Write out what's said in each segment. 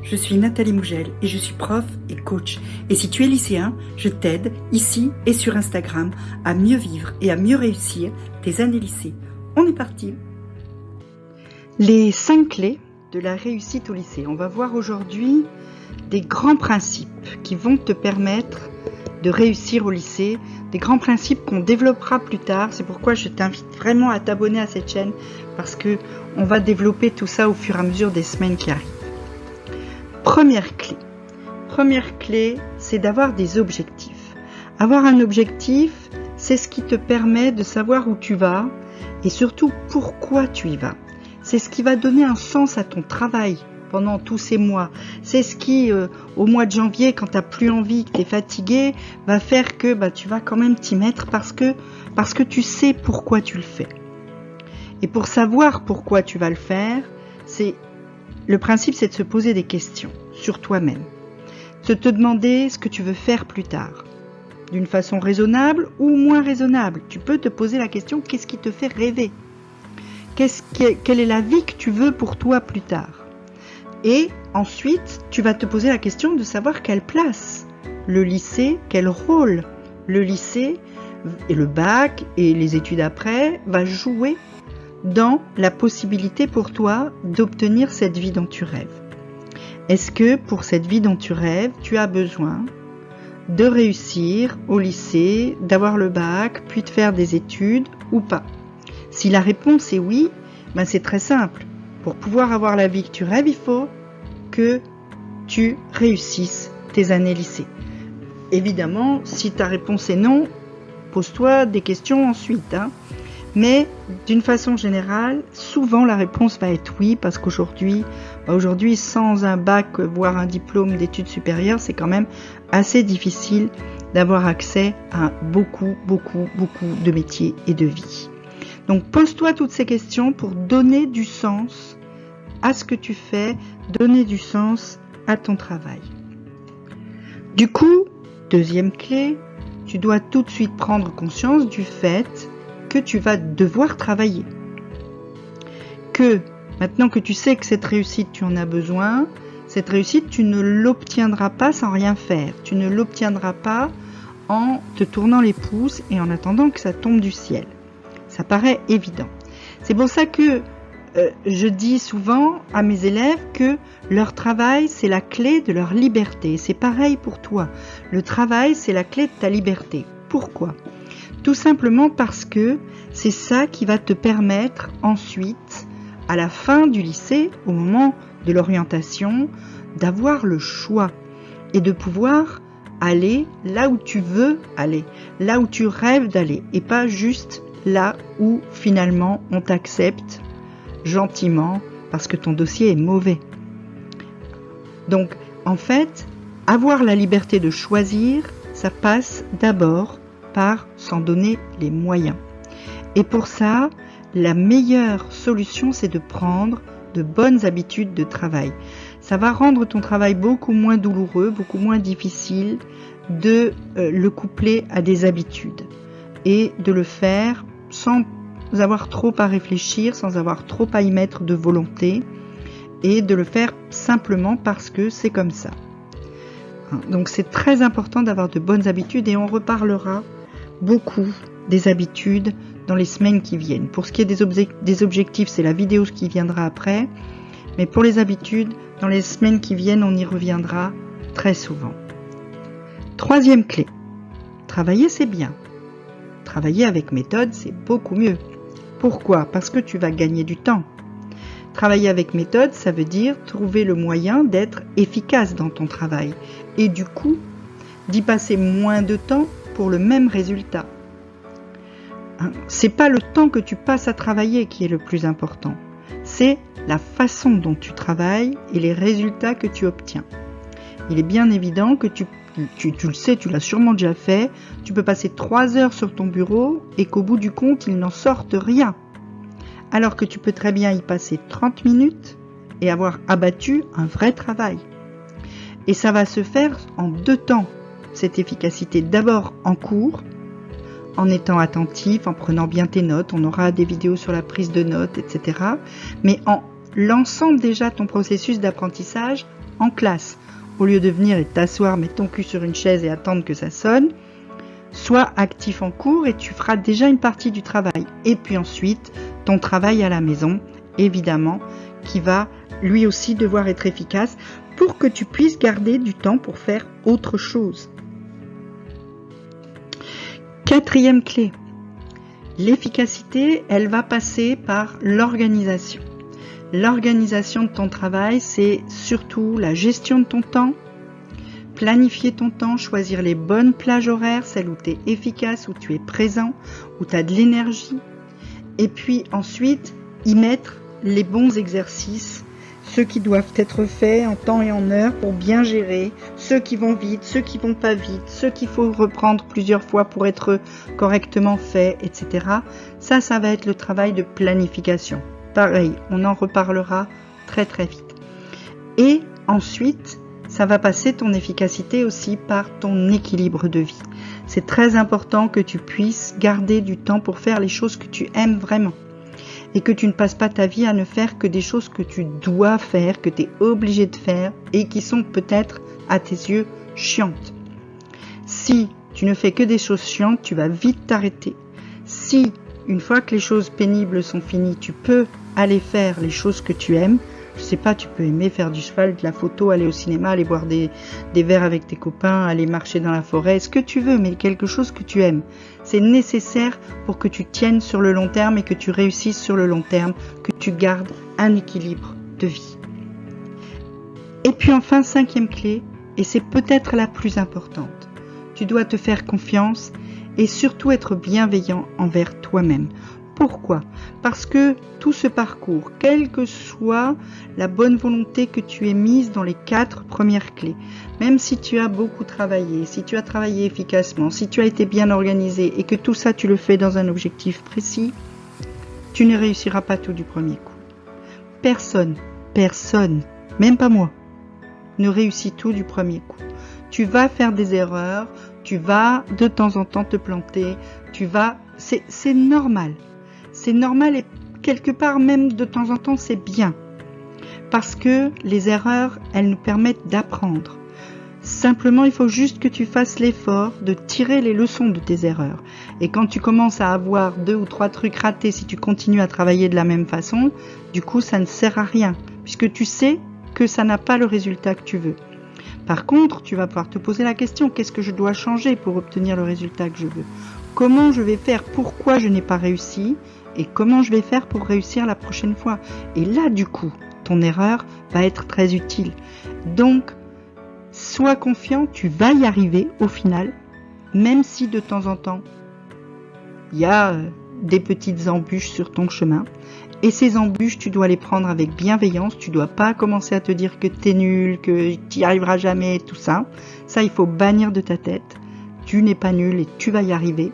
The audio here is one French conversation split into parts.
Je suis Nathalie Mougel et je suis prof et coach. Et si tu es lycéen, je t'aide ici et sur Instagram à mieux vivre et à mieux réussir tes années lycée. On est parti. Les 5 clés de la réussite au lycée. On va voir aujourd'hui des grands principes qui vont te permettre de réussir au lycée, des grands principes qu'on développera plus tard. C'est pourquoi je t'invite vraiment à t'abonner à cette chaîne parce que on va développer tout ça au fur et à mesure des semaines qui arrivent. Première clé, c'est d'avoir des objectifs. Avoir un objectif, c'est ce qui te permet de savoir où tu vas et surtout pourquoi tu y vas. C'est ce qui va donner un sens à ton travail pendant tous ces mois. C'est ce qui, au mois de janvier, quand tu n'as plus envie, que tu es fatigué, va faire que tu vas quand même t'y mettre parce que tu sais pourquoi tu le fais. Et pour savoir pourquoi tu vas le faire, le principe, c'est de se poser des questions sur toi-même. De te demander ce que tu veux faire plus tard. D'une façon raisonnable ou moins raisonnable. Tu peux te poser la question, qu'est-ce qui te fait rêver ? Quelle est la vie que tu veux pour toi plus tard ? Et ensuite, tu vas te poser la question de savoir quelle place le lycée, quel rôle le lycée et le bac et les études après va jouer dans la possibilité pour toi d'obtenir cette vie dont tu rêves. Est-ce que pour cette vie dont tu rêves, tu as besoin de réussir au lycée, d'avoir le bac, puis de faire des études ou pas ? Si la réponse est oui, c'est très simple. Pour pouvoir avoir la vie que tu rêves, il faut que tu réussisses tes années lycée. Évidemment, si ta réponse est non, pose-toi des questions ensuite. Mais d'une façon générale, souvent la réponse va être oui, parce qu'aujourd'hui, sans un bac, voire un diplôme d'études supérieures, c'est quand même assez difficile d'avoir accès à beaucoup de métiers et de vies. Donc pose-toi toutes ces questions pour donner du sens à ce que tu fais, donner du sens à ton travail. Du coup, deuxième clé, tu dois tout de suite prendre conscience du fait que tu vas devoir travailler. Que maintenant que tu sais que cette réussite, tu en as besoin, cette réussite, tu ne l'obtiendras pas sans rien faire. Tu ne l'obtiendras pas en te tournant les pouces et en attendant que ça tombe du ciel. Ça paraît évident. C'est pour ça que je dis souvent à mes élèves que leur travail, c'est la clé de leur liberté. C'est pareil pour toi. Le travail, c'est la clé de ta liberté. Pourquoi ? Tout simplement parce que c'est ça qui va te permettre ensuite, à la fin du lycée, au moment de l'orientation, d'avoir le choix et de pouvoir aller là où tu veux aller, là où tu rêves d'aller et pas juste là où finalement on t'accepte gentiment parce que ton dossier est mauvais. Donc en fait, avoir la liberté de choisir, ça passe d'abord par s'en donner les moyens. Et pour ça, la meilleure solution, c'est de prendre de bonnes habitudes de travail. Ça va rendre ton travail beaucoup moins douloureux, beaucoup moins difficile de le coupler à des habitudes et de le faire sans avoir trop à réfléchir, sans avoir trop à y mettre de volonté et de le faire simplement parce que c'est comme ça. Donc c'est très important d'avoir de bonnes habitudes et on reparlera beaucoup des habitudes dans les semaines qui viennent. Pour ce qui est des objectifs, c'est la vidéo qui viendra après. Mais pour les habitudes, dans les semaines qui viennent, on y reviendra très souvent. Troisième clé. Travailler, c'est bien. Travailler avec méthode, c'est beaucoup mieux. Pourquoi ? Parce que tu vas gagner du temps. Travailler avec méthode, ça veut dire trouver le moyen d'être efficace dans ton travail. Et du coup, d'y passer moins de temps pour le même résultat. C'est pas le temps que tu passes à travailler qui est le plus important. C'est la façon dont tu travailles et les résultats que tu obtiens. Il est bien évident que tu le sais, tu l'as sûrement déjà fait, tu peux passer 3 heures sur ton bureau et qu'au bout du compte, il n'en sorte rien. Alors que tu peux très bien y passer 30 minutes et avoir abattu un vrai travail. Et ça va se faire en 2 temps, cette efficacité. D'abord en cours, en étant attentif, en prenant bien tes notes, on aura des vidéos sur la prise de notes, etc. Mais en lançant déjà ton processus d'apprentissage en classe, au lieu de venir et t'asseoir, mettre ton cul sur une chaise et attendre que ça sonne, sois actif en cours et tu feras déjà une partie du travail. Et puis ensuite, ton travail à la maison, évidemment, qui va lui aussi devoir être efficace pour que tu puisses garder du temps pour faire autre chose. 4e clé, l'efficacité, elle va passer par l'organisation. L'organisation de ton travail, c'est surtout la gestion de ton temps, planifier ton temps, choisir les bonnes plages horaires, celles où tu es efficace, où tu es présent, où tu as de l'énergie. Et puis ensuite, y mettre les bons exercices, ceux qui doivent être faits en temps et en heure pour bien gérer, ceux qui vont vite, ceux qui vont pas vite, ceux qu'il faut reprendre plusieurs fois pour être correctement faits, etc. Ça va être le travail de planification. Pareil, on en reparlera très très vite. Et ensuite, ça va passer ton efficacité aussi par ton équilibre de vie. C'est très important que tu puisses garder du temps pour faire les choses que tu aimes vraiment. Et que tu ne passes pas ta vie à ne faire que des choses que tu dois faire, que tu es obligé de faire et qui sont peut-être à tes yeux chiantes. Si tu ne fais que des choses chiantes, tu vas vite t'arrêter. Si, une fois que les choses pénibles sont finies, tu peux aller faire les choses que tu aimes, je sais pas, tu peux aimer faire du cheval, de la photo, aller au cinéma, aller boire des verres avec tes copains, aller marcher dans la forêt, ce que tu veux, mais quelque chose que tu aimes. C'est nécessaire pour que tu tiennes sur le long terme et que tu réussisses sur le long terme, que tu gardes un équilibre de vie. Et puis enfin, 5e clé, et c'est peut-être la plus importante. Tu dois te faire confiance et surtout être bienveillant envers toi-même. Pourquoi ? Parce que tout ce parcours, quelle que soit la bonne volonté que tu aies mise dans les 4 premières clés, même si tu as beaucoup travaillé, si tu as travaillé efficacement, si tu as été bien organisé et que tout ça tu le fais dans un objectif précis, tu ne réussiras pas tout du premier coup. Personne, même pas moi, ne réussit tout du premier coup. Tu vas faire des erreurs, tu vas de temps en temps te planter, c'est normal. C'est normal et quelque part même de temps en temps c'est bien. Parce que les erreurs, elles nous permettent d'apprendre. Simplement, il faut juste que tu fasses l'effort de tirer les leçons de tes erreurs. Et quand tu commences à avoir 2 ou 3 trucs ratés, si tu continues à travailler de la même façon, du coup ça ne sert à rien. Puisque tu sais que ça n'a pas le résultat que tu veux. Par contre, tu vas pouvoir te poser la question, qu'est-ce que je dois changer pour obtenir le résultat que je veux ? Comment je vais faire ? Pourquoi je n'ai pas réussi ? Et comment je vais faire pour réussir la prochaine fois ? Et là, du coup, ton erreur va être très utile. Donc, sois confiant, tu vas y arriver au final, même si de temps en temps, il y a des petites embûches sur ton chemin. Et ces embûches, tu dois les prendre avec bienveillance. Tu ne dois pas commencer à te dire que tu es nul, que tu n'y arriveras jamais, tout ça. Ça, il faut bannir de ta tête. Tu n'es pas nul et tu vas y arriver.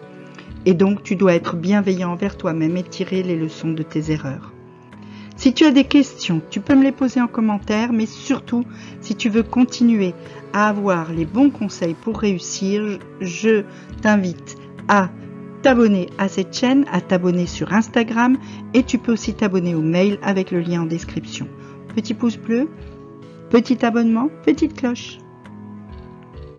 Et donc, tu dois être bienveillant envers toi-même et tirer les leçons de tes erreurs. Si tu as des questions, tu peux me les poser en commentaire, mais surtout, si tu veux continuer à avoir les bons conseils pour réussir, je t'invite à t'abonner à cette chaîne, à t'abonner sur Instagram et tu peux aussi t'abonner au mail avec le lien en description. Petit pouce bleu, petit abonnement, petite cloche.